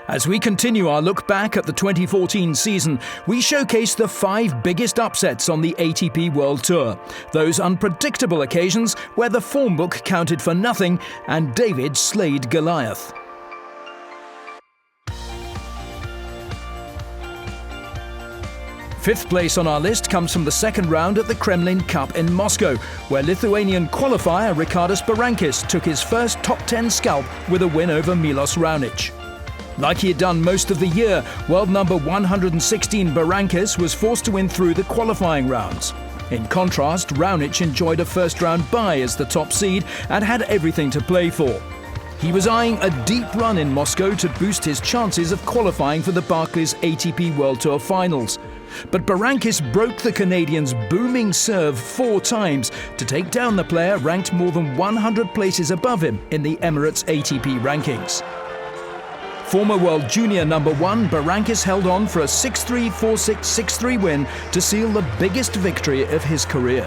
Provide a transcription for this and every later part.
As we continue our look back at the 2014 season, we showcase the 5 biggest upsets on the ATP World Tour. Those unpredictable occasions where the form book counted for nothing and David slayed Goliath. Fifth place on our list comes from the second round at the Kremlin Cup in Moscow, where Lithuanian qualifier Ricardas Berankis took his first top 10 scalp with a win over Milos Raonic. Like he had done most of the year, world number 116 Berankis was forced to win through the qualifying rounds. In contrast, Raonic enjoyed a first-round bye as the top seed and had everything to play for. He was eyeing a deep run in Moscow to boost his chances of qualifying for the Barclays ATP World Tour finals. But Berankis broke the Canadian's booming serve 4 times to take down the player ranked more than 100 places above him in the Emirates ATP rankings. Former world junior number 1, Berankis held on for a 6-3, 4-6, 6-3 win to seal the biggest victory of his career.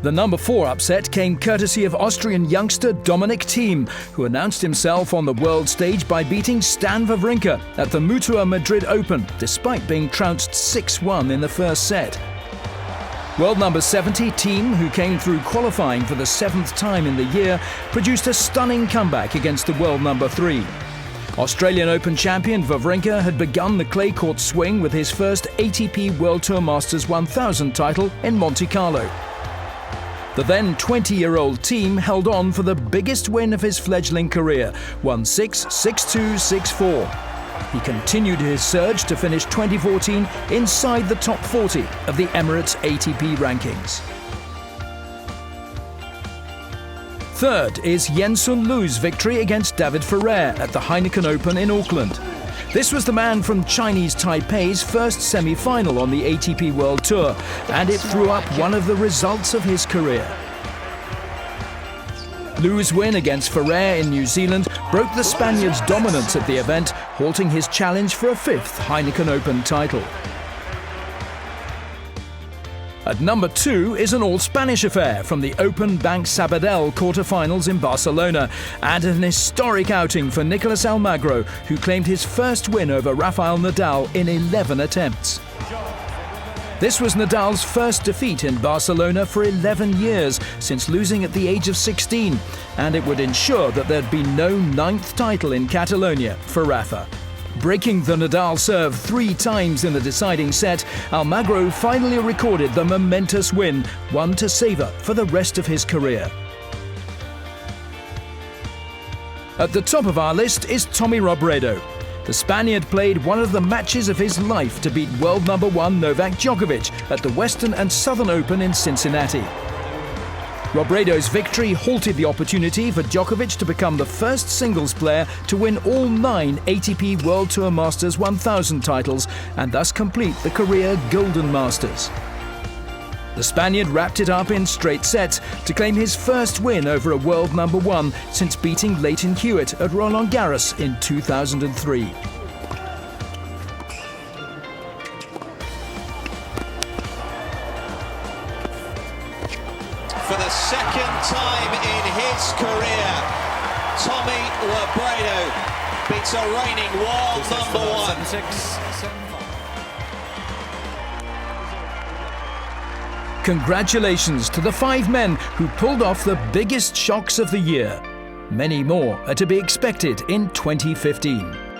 The number 4 upset came courtesy of Austrian youngster Dominic Thiem, who announced himself on the world stage by beating Stan Wawrinka at the Mutua Madrid Open, despite being trounced 6-1 in the first set. World number 70, Thiem, who came through qualifying for the 7th time in the year, produced a stunning comeback against the world number 3. Australian Open champion Wawrinka had begun the clay court swing with his first ATP World Tour Masters 1000 title in Monte Carlo. The then 20-year-old Thiem held on for the biggest win of his fledgling career, won 6, 6-2, 6-4. He continued his surge to finish 2014 inside the top 40 of the Emirates ATP rankings. Third is Yen-Sun Liu's victory against David Ferrer at the Heineken Open in Auckland. This was the man from Chinese Taipei's first semi-final on the ATP World Tour, and it threw up one of the results of his career. Liu's win against Ferrer in New Zealand broke the Spaniard's dominance at the event, halting his challenge for a 5th Heineken Open title. At number 2 is an all-Spanish affair from the Open Bank Sabadell quarter-finals in Barcelona, and an historic outing for Nicolas Almagro, who claimed his first win over Rafael Nadal in 11 attempts. This was Nadal's first defeat in Barcelona for 11 years, since losing at the age of 16, and it would ensure that there'd be no 9th title in Catalonia for Rafa. Breaking the Nadal serve 3 times in the deciding set, Almagro finally recorded the momentous win, one to savour for the rest of his career. At the top of our list is Tommy Robredo. The Spaniard played one of the matches of his life to beat world number 1 Novak Djokovic at the Western and Southern Open in Cincinnati. Robredo's victory halted the opportunity for Djokovic to become the first singles player to win all 9 ATP World Tour Masters 1000 titles and thus complete the career Golden Masters. The Spaniard wrapped it up in straight sets to claim his first win over a world number 1 since beating Leighton Hewitt at Roland Garros in 2003. For the second time in his career, Tommy Robredo beats a reigning world number 1. Congratulations to the 5 men who pulled off the biggest shocks of the year. Many more are to be expected in 2015.